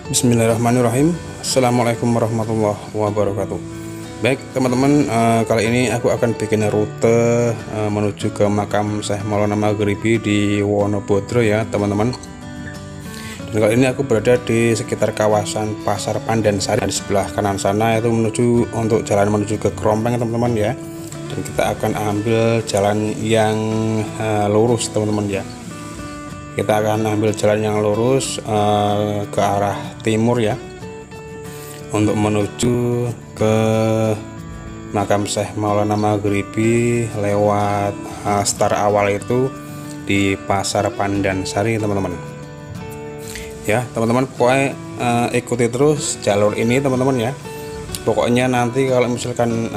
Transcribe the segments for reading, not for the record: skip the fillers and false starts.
Bismillahirrahmanirrahim. Assalamualaikum warahmatullahi wabarakatuh. Baik teman-teman, kali ini aku akan bikin rute menuju ke makam Syekh Maulana Maghribi di Wonobodro ya teman-teman. Dan kali ini aku berada di sekitar kawasan Pasar Pandansari. Di sebelah kanan sana itu untuk jalan menuju ke Krompeng teman-teman ya. Dan kita akan ambil jalan yang lurus teman-teman ya. Kita akan ambil jalan yang lurus ke arah timur ya, untuk menuju ke makam Syekh Maulana Maghribi lewat start awal itu di Pasar Pandansari teman-teman ya. Teman-teman pokoknya ikuti terus jalur ini teman-teman ya. Pokoknya nanti kalau misalkan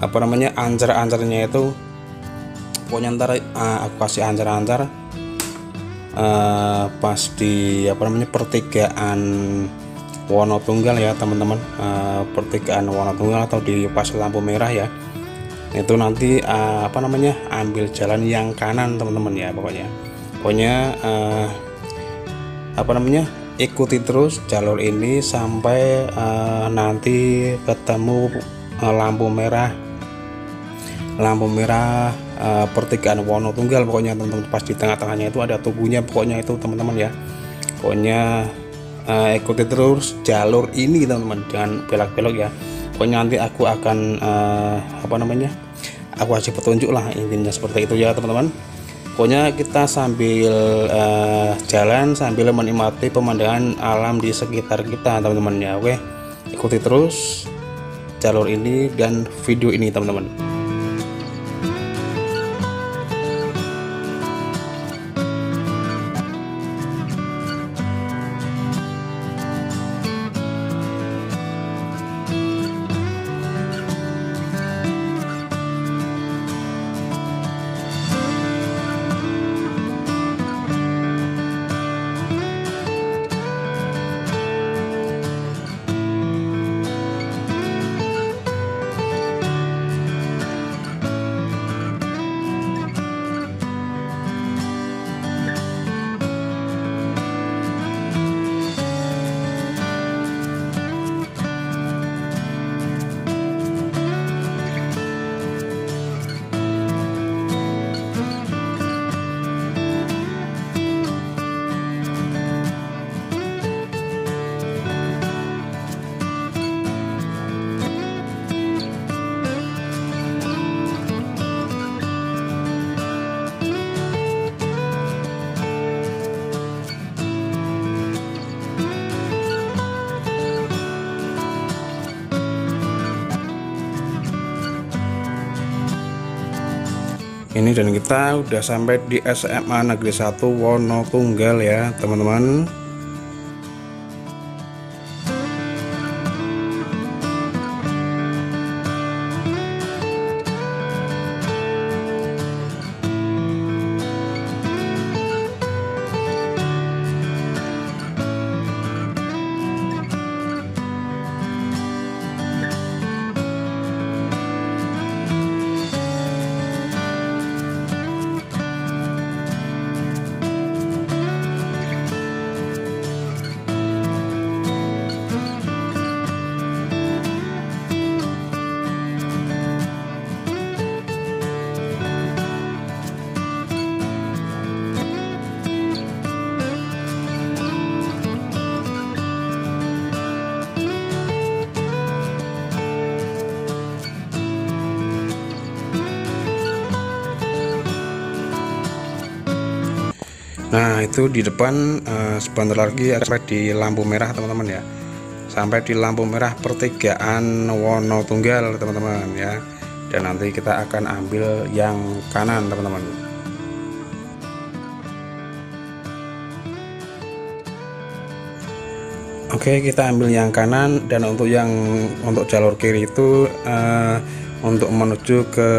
ancar-ancarnya itu pokoknya ntar aku kasih ancar-ancar pas di pertigaan Wonotunggal ya teman-teman, pertigaan Wonotunggal atau di pas lampu merah ya, itu nanti ambil jalan yang kanan teman-teman ya. Pokoknya ikuti terus jalur ini sampai nanti ketemu lampu merah pertigaan Wonotunggal. Pokoknya teman-teman pas di tengah-tengahnya itu ada tubuhnya pokoknya itu teman-teman ya. Pokoknya ikuti terus jalur ini teman-teman, jangan belok-belok ya. Pokoknya nanti aku akan aku kasih petunjuk lah, intinya seperti itu ya teman-teman. Pokoknya kita sambil jalan sambil menikmati pemandangan alam di sekitar kita teman-teman ya. Oke, ikuti terus jalur ini dan video ini teman-teman. Ini dan kita udah sampai di SMA Negeri 1 Wonotunggal ya teman-teman. Nah itu di depan sebentar lagi sampai di lampu merah teman-teman ya, sampai di lampu merah pertigaan Wonotunggal teman-teman ya. Dan nanti kita akan ambil yang kanan teman-teman. Oke, kita ambil yang kanan, dan untuk jalur kiri itu untuk menuju ke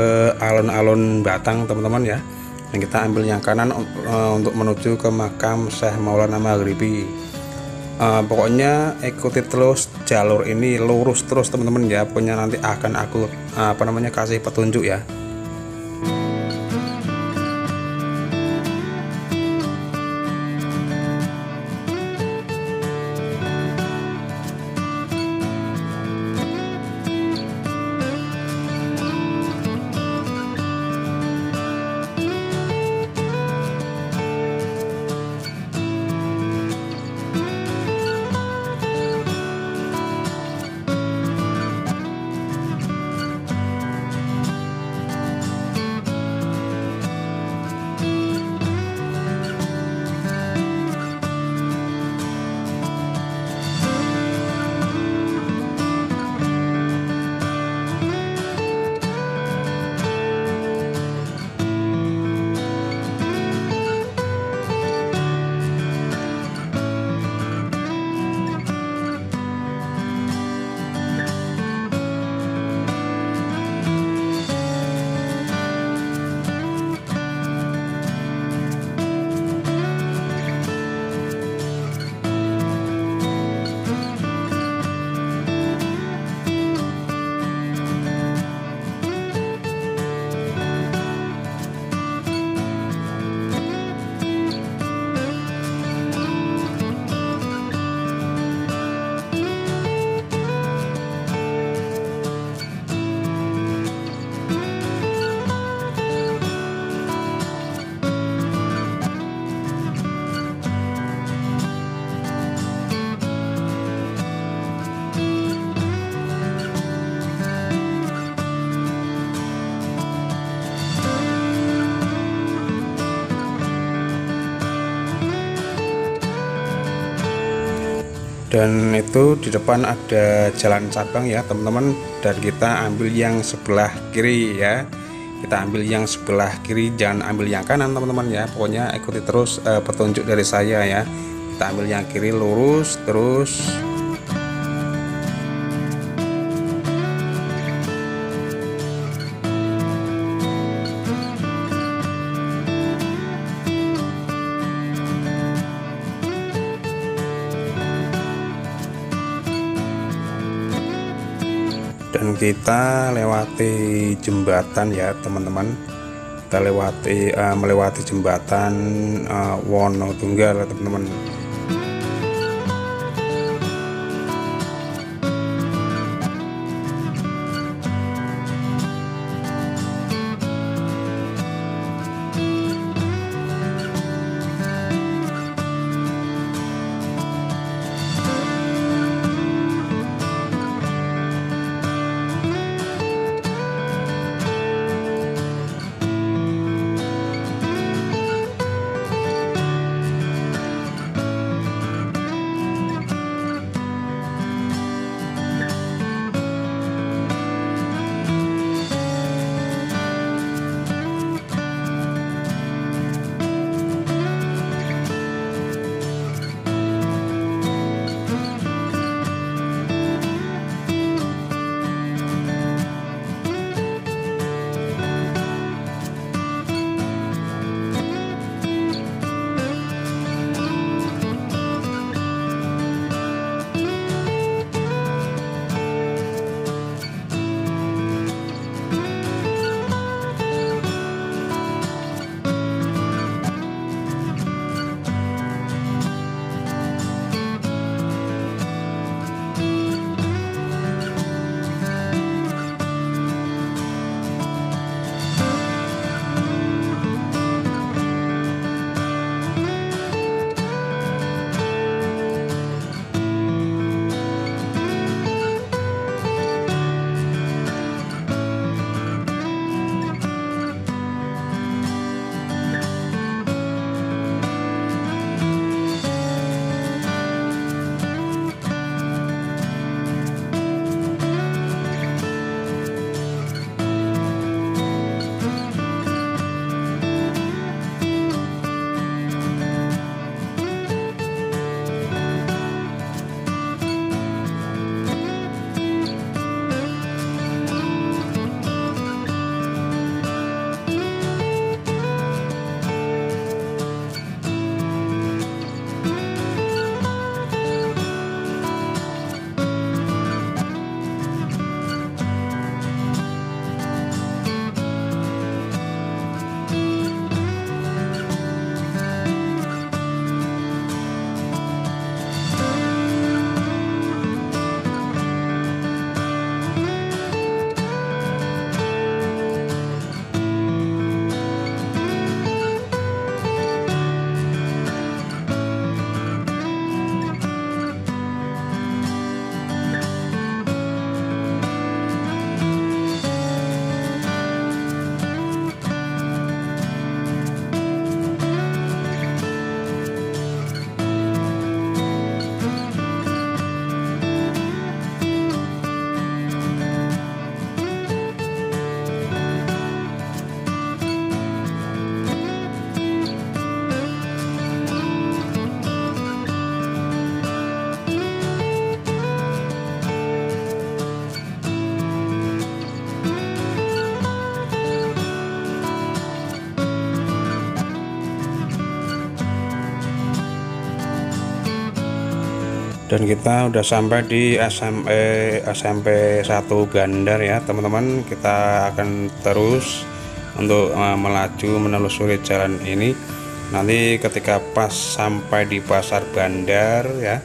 alun-alun Batang teman-teman ya. Dan kita ambil yang kanan untuk menuju ke makam Syekh Maulana Maghribi. Pokoknya ikuti terus jalur ini lurus terus teman-teman ya. Pokoknya nanti akan aku kasih petunjuk ya. Dan itu di depan ada jalan cabang ya teman-teman, dan kita ambil yang sebelah kiri ya. Kita ambil yang sebelah kiri, jangan ambil yang kanan teman-teman ya. Pokoknya ikuti terus petunjuk dari saya ya. Kita ambil yang kiri, lurus terus. Dan kita lewati jembatan ya teman-teman, kita melewati jembatan Wonotunggal teman-teman. Dan kita udah sampai di SMP 1 Gandar ya teman-teman. Kita akan terus untuk melaju menelusuri jalan ini. Nanti ketika pas sampai di Pasar Bandar ya,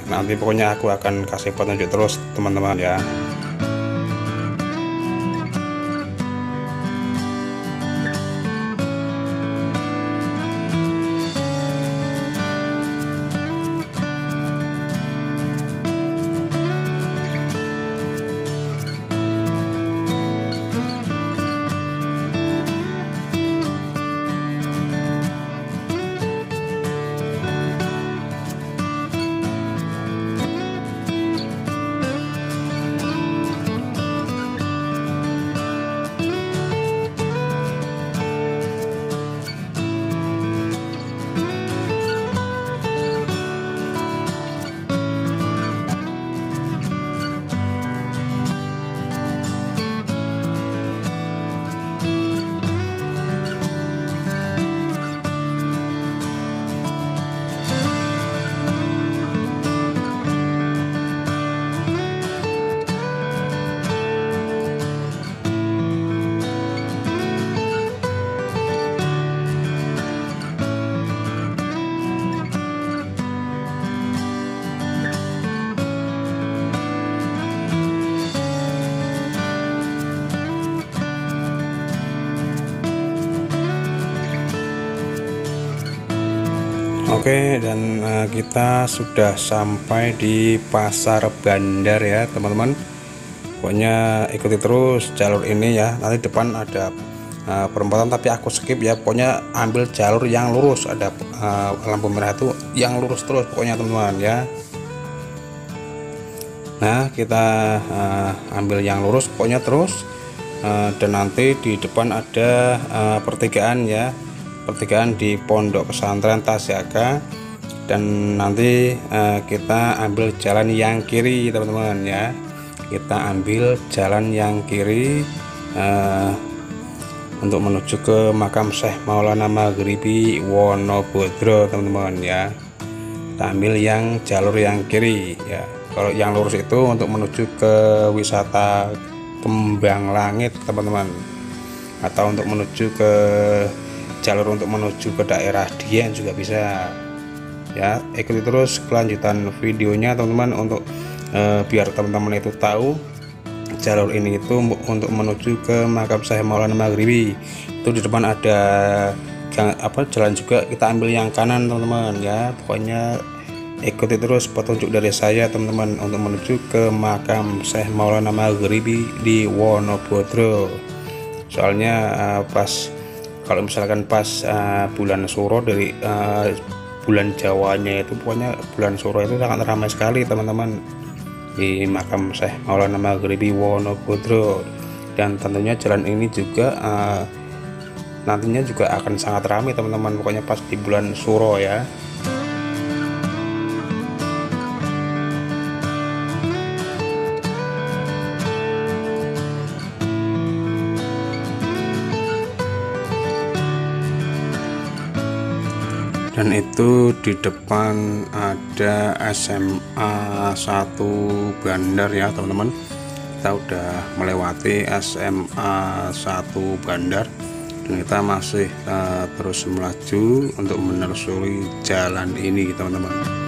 nanti pokoknya aku akan kasih petunjuk terus teman-teman ya. Oke, dan kita sudah sampai di Pasar Bandar ya teman-teman. Pokoknya ikuti terus jalur ini ya. Nanti depan ada perempatan tapi aku skip ya. Pokoknya ambil jalur yang lurus, ada lampu merah itu yang lurus terus pokoknya teman-teman ya. Nah kita ambil yang lurus pokoknya terus, dan nanti di depan ada pertigaan ya, pertigaan di Pondok Pesantren Tasiaka, dan nanti kita ambil jalan yang kiri teman-teman ya. Kita ambil jalan yang kiri untuk menuju ke makam Syekh Maulana Maghribi Wonobodro teman-teman ya. Kita ambil yang jalur yang kiri ya. Kalau yang lurus itu untuk menuju ke wisata Kembang Langit teman-teman, atau untuk menuju ke jalur untuk menuju ke daerah Dieng juga bisa ya. Ikuti terus kelanjutan videonya teman-teman untuk biar teman-teman itu tahu jalur ini itu untuk menuju ke makam Syekh Maulana Maghribi. Itu di depan ada jalan juga, kita ambil yang kanan teman-teman ya. Pokoknya ikuti terus petunjuk dari saya teman-teman untuk menuju ke makam Syekh Maulana Maghribi di Wonobodro. Soalnya pas kalau misalkan pas bulan Suro dari bulan Jawanya itu, pokoknya bulan Suro itu sangat ramai sekali teman-teman di makam Syekh Maulana Maghribi Wonobodro. Dan tentunya jalan ini juga nantinya juga akan sangat ramai teman-teman, pokoknya pas di bulan Suro ya. Dan itu di depan ada SMA 1 Bandar ya teman-teman. Kita udah melewati SMA 1 Bandar dan kita masih terus melaju untuk menelusuri jalan ini teman-teman.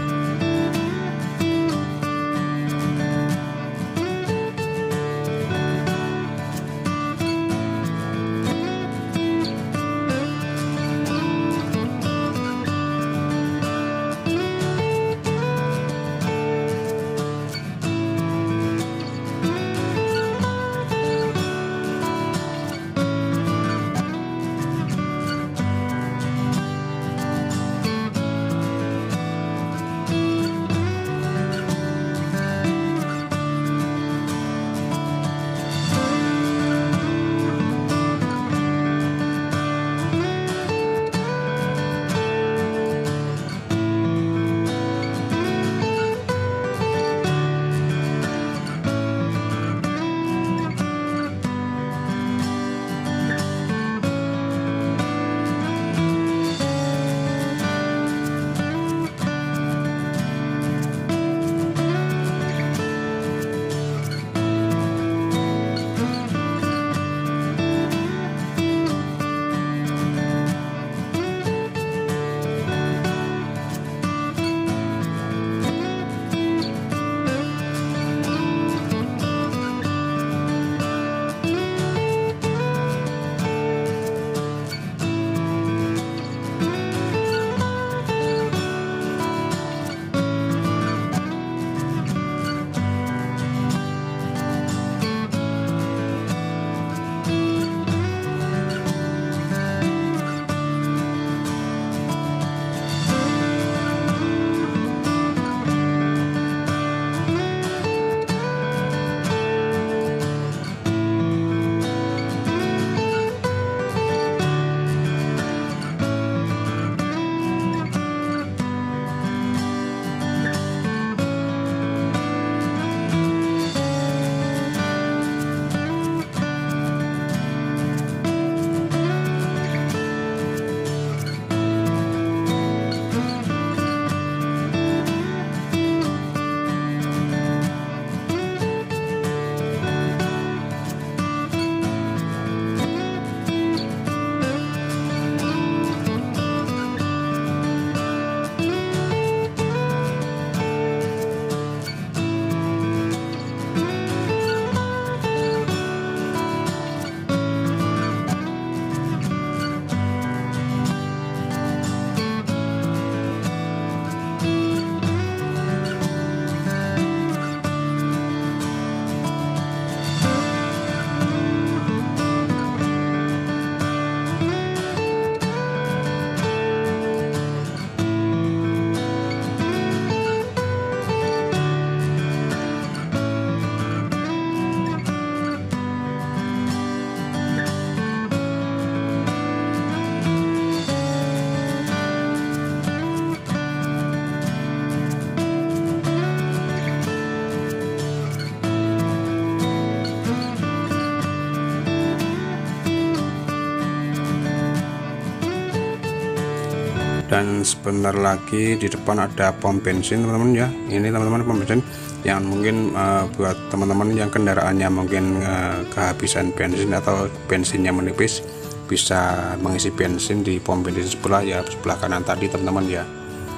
Dan sebentar lagi di depan ada pom bensin teman-teman ya. Ini teman-teman pom bensin yang mungkin buat teman-teman yang kendaraannya mungkin kehabisan bensin atau bensinnya menipis, bisa mengisi bensin di pom bensin sebelah ya, sebelah kanan tadi teman-teman ya.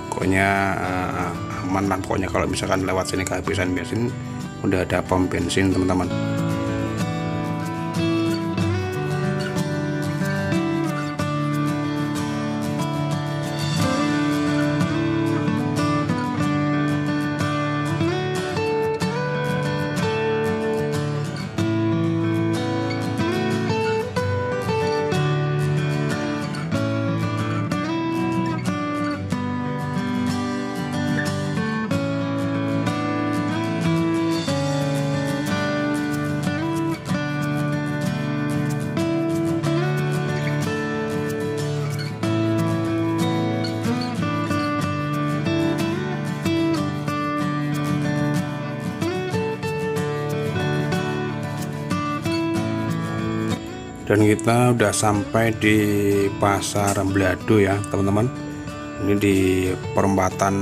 Pokoknya aman lah pokoknya kalau misalkan lewat sini kehabisan bensin, udah ada pom bensin teman-teman. Dan kita udah sampai di Pasar Blado ya teman-teman. Ini di perempatan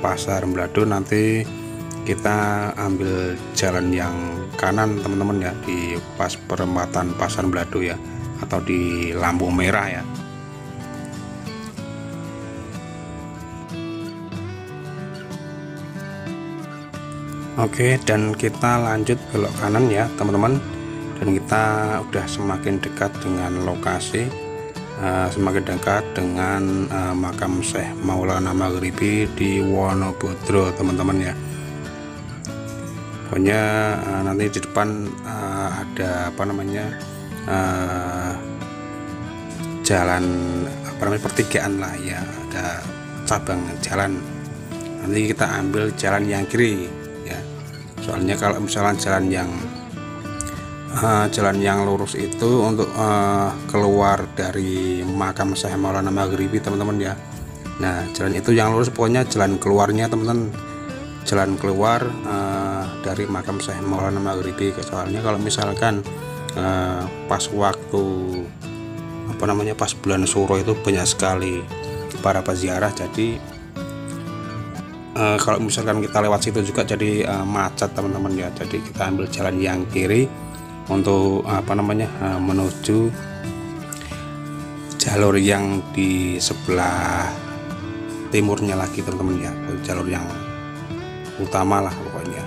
Pasar Blado, nanti kita ambil jalan yang kanan teman-teman ya, di pas perempatan Pasar Blado ya, atau di lampu merah ya. Oke, dan kita lanjut belok kanan ya teman-teman. Dan kita udah semakin dekat dengan lokasi, semakin dekat dengan makam Syekh Maulana Maghribi di Wonobodro teman-teman ya. Pokoknya nanti di depan ada apa namanya jalan apa namanya pertigaan lah ya, ada cabang jalan. Nanti kita ambil jalan yang kiri ya, soalnya kalau misalnya jalan yang lurus itu untuk keluar dari makam Syekh Maulana Maghribi teman-teman ya. Nah jalan itu yang lurus, pokoknya jalan keluarnya teman-teman, jalan keluar dari makam Syekh Maulana Maghribi. Soalnya kalau misalkan pas waktu apa namanya pas bulan Suro itu banyak sekali para peziarah, jadi kalau misalkan kita lewat situ juga jadi macet teman-teman ya. Jadi kita ambil jalan yang kiri untuk apa namanya menuju jalur yang di sebelah timurnya lagi teman-teman ya, jalur yang utama lah pokoknya.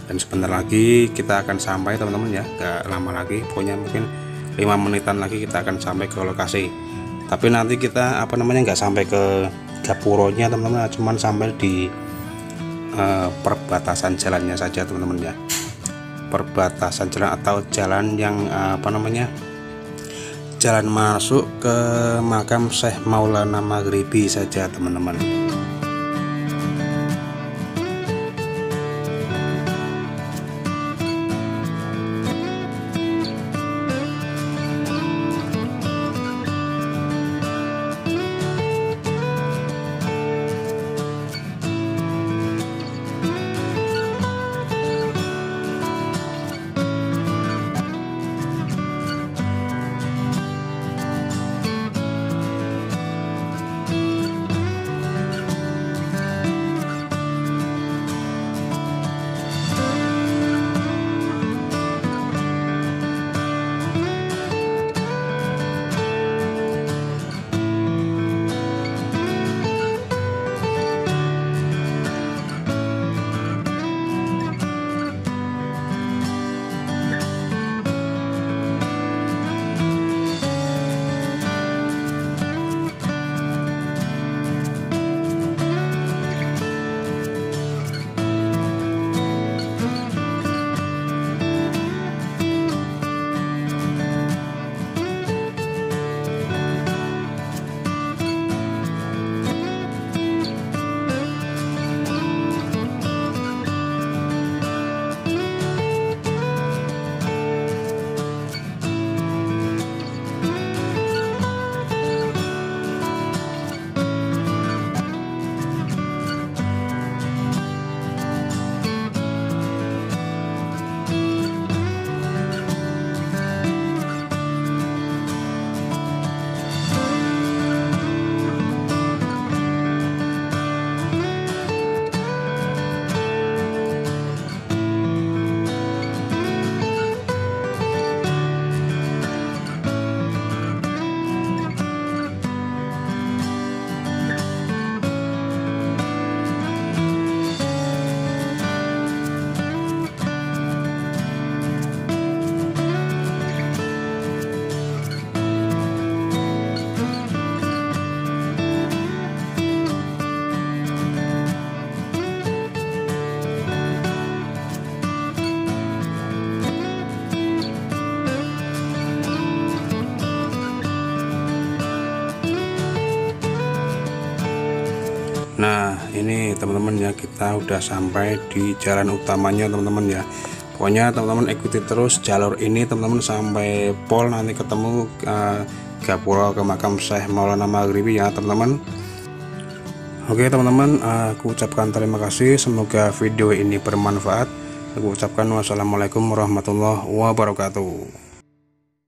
Dan sebentar lagi kita akan sampai teman-teman ya, gak lama lagi, pokoknya mungkin 5 menitan lagi kita akan sampai ke lokasi. Tapi nanti kita apa namanya nggak sampai ke gapuronya teman-teman, cuman sampai di perbatasan jalannya saja teman-teman ya, perbatasan jalan atau jalan yang apa namanya jalan masuk ke makam Syekh Maulana Maghribi saja teman-teman. Nah ini teman-teman ya, kita udah sampai di jalan utamanya teman-teman ya. Pokoknya teman-teman ikuti terus jalur ini teman-teman sampai pol, nanti ketemu Gapura ke makam Syekh Maulana Maghribi ya teman-teman. Oke teman-teman, aku ucapkan terima kasih, semoga video ini bermanfaat. Aku ucapkan wassalamualaikum warahmatullahi wabarakatuh.